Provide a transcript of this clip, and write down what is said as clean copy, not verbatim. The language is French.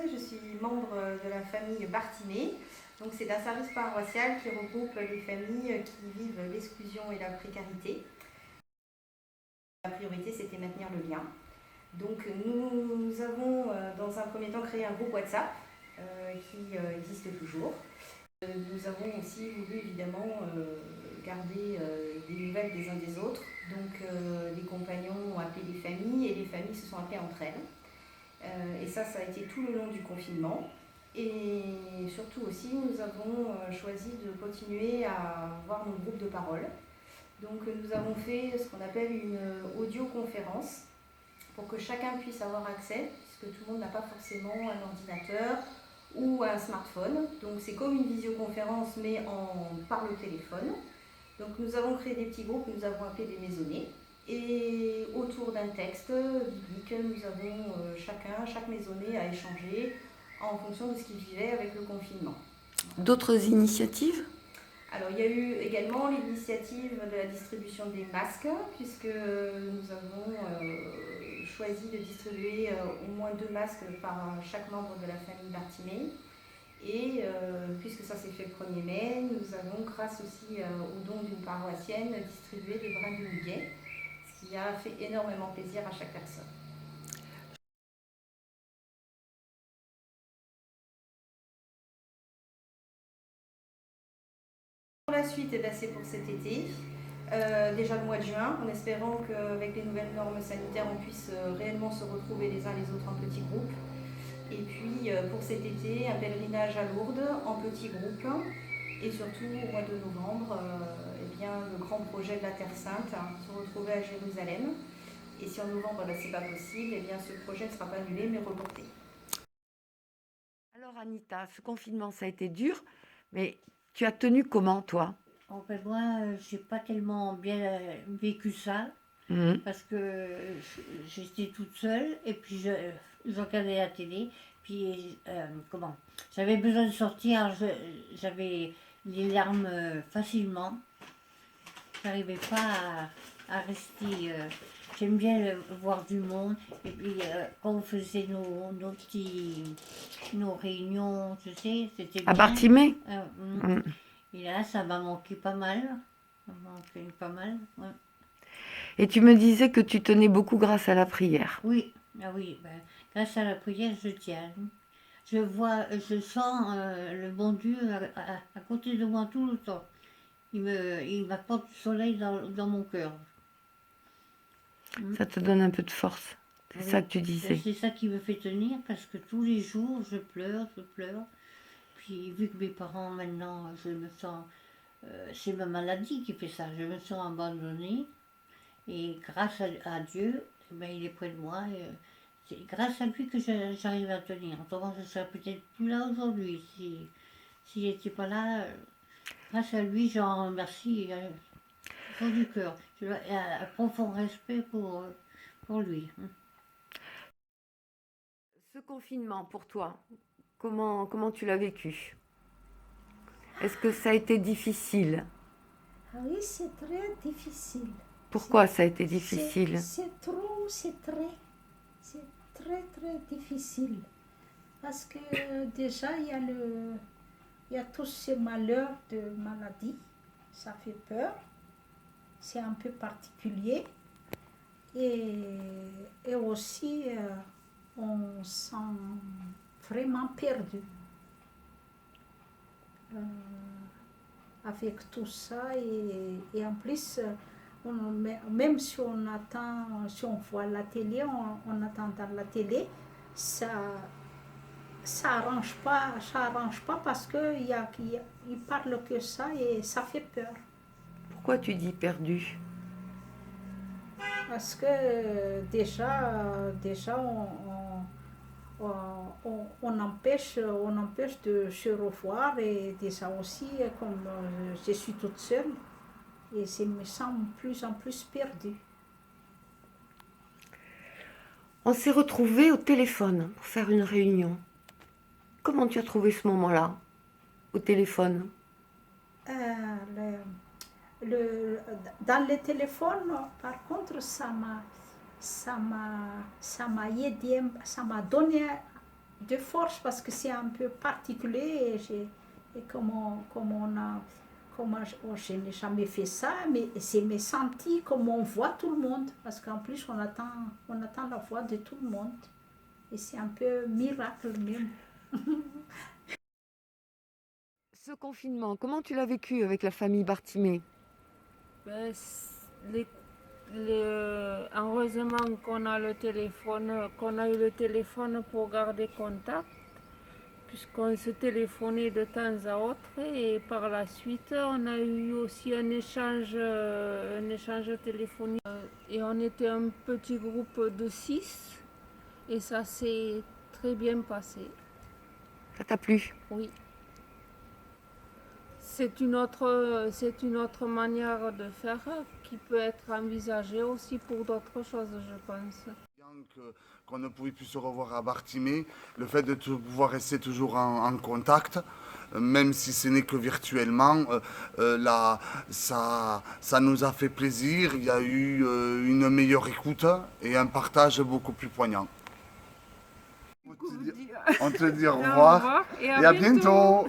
Je suis membre de la famille Bartimée. Donc c'est un service paroissial qui regroupe les familles qui vivent l'exclusion et la précarité. La priorité, c'était maintenir le lien. Donc nous avons dans un premier temps créé un groupe WhatsApp qui existe toujours. Nous avons aussi voulu évidemment garder des nouvelles des uns des autres. Donc les compagnons ont appelé les familles et les familles se sont appelées entre elles. Et ça a été tout le long du confinement. Et surtout aussi, nous avons choisi de continuer à avoir nos groupes de parole. Donc nous avons fait ce qu'on appelle une audioconférence pour que chacun puisse avoir accès, puisque tout le monde n'a pas forcément un ordinateur ou un smartphone. Donc c'est comme une visioconférence mais par le téléphone. Donc nous avons créé des petits groupes, nous avons appelé des maisonnées. Et autour d'un texte biblique, nous avons chaque maisonnée a échangé en fonction de ce qu'il vivait avec le confinement. D'autres initiatives? Alors il y a eu également l'initiative de la distribution des masques, puisque nous avons choisi de distribuer au moins 2 masques par chaque membre de la famille Bartimée. Et puisque ça s'est fait le 1er mai, nous avons, grâce aussi au don d'une paroissienne, distribué des brins de muguet, ce qui a fait énormément plaisir à chaque personne. Pour la suite, c'est pour cet été, déjà le mois de juin, en espérant qu'avec les nouvelles normes sanitaires, on puisse réellement se retrouver les uns les autres en petits groupes. Et puis pour cet été, un pèlerinage à Lourdes en petits groupes. Et surtout au mois de novembre, le grand projet de la Terre Sainte, se retrouver à Jérusalem. Et si en novembre c'est pas possible, ce projet ne sera pas annulé mais reporté. Alors Anita, ce confinement, ça a été dur, mais tu as tenu comment, toi? Moi, j'ai pas tellement bien vécu ça, parce que j'étais toute seule, et puis je regardais la télé, puis j'avais besoin de sortir, j'avais les larmes facilement, j'arrivais pas à rester. J'aime bien voir du monde, et puis quand on faisait nos réunions, tu sais, c'était bien. À Bartimée? Et là, ça m'a manqué pas mal. Ça m'a manqué pas mal, ouais. Et tu me disais que tu tenais beaucoup grâce à la prière. Oui, ah oui, grâce à la prière, je tiens. Je sens le bon Dieu à côté de moi tout le temps. Il m'apporte du soleil dans mon cœur. Ça te donne un peu de force. C'est Oui, ça que tu disais. c'est ça qui me fait tenir, parce que tous les jours, je pleure. Puis vu que mes parents, maintenant, je me sens... c'est ma maladie qui fait ça. Je me sens abandonnée. Et grâce à Dieu, il est près de moi. Et c'est grâce à lui que j'arrive à tenir. Autrement, je ne serais peut-être plus là aujourd'hui. S'il n'était pas là, grâce à lui, j'en remercie au fond du cœur. J'ai un profond respect pour lui. Ce confinement, pour toi, comment tu l'as vécu? Est-ce que ça a été difficile? Oui, c'est très difficile. Pourquoi ça a été difficile? C'est très difficile. Parce que déjà, il y a tous ces malheurs de maladie. Ça fait peur. C'est un peu particulier. Et aussi, on se sent vraiment perdu. Avec tout ça et en plus même si on attend, si on voit la télé, on attend dans la télé, ça arrange pas parce que il parle que ça et ça fait peur. Pourquoi tu dis perdu? Parce que déjà on empêche de se revoir et déjà aussi comme je suis toute seule et je me sens de plus en plus perdue. On s'est retrouvés au téléphone pour faire une réunion. Comment tu as trouvé ce moment-là, au téléphone? Dans le téléphone, par contre, ça m'a aidé, ça m'a donné de force parce que c'est un peu particulier. Et je n'ai jamais fait ça, mais c'est mes sentis comme on voit tout le monde. Parce qu'en plus, on attend la voix de tout le monde. Et c'est un peu miracle même. Ce confinement, comment tu l'as vécu avec la famille Bartimée? Ben, heureusement qu'on a qu'on a eu le téléphone pour garder contact, puisqu'on se téléphonait de temps à autre, et par la suite on a eu aussi un échange téléphonique, et on était un petit groupe de 6 et ça s'est très bien passé. Ça t'a plu? Oui. C'est une autre manière de faire qui peut être envisagée aussi pour d'autres choses, je pense. Qu'on ne pouvait plus se revoir à Bartimée, le fait de pouvoir rester toujours en contact, même si ce n'est que virtuellement, ça nous a fait plaisir. Il y a eu une meilleure écoute et un partage beaucoup plus poignant. On te dit au revoir Et à bientôt.